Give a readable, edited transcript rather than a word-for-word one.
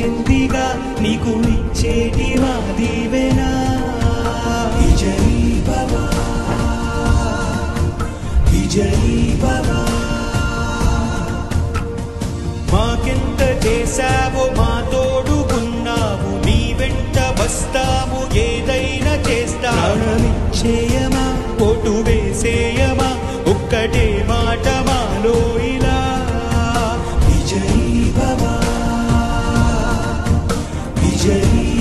చెందిగా నీకు ఇచ్చేటి మా దీవెనా విజయీ భవ విజయీ భవ మాకెంత చేశావో మా తోడుకున్నావు నీ వెంట వస్తాము ఏదైనా చేస్తా ప్రాణమిచ్చేయమా ఓటు వేసేయమా ఒక్కటే మాట మాలో ఇలా విజయీ భవ విజయీ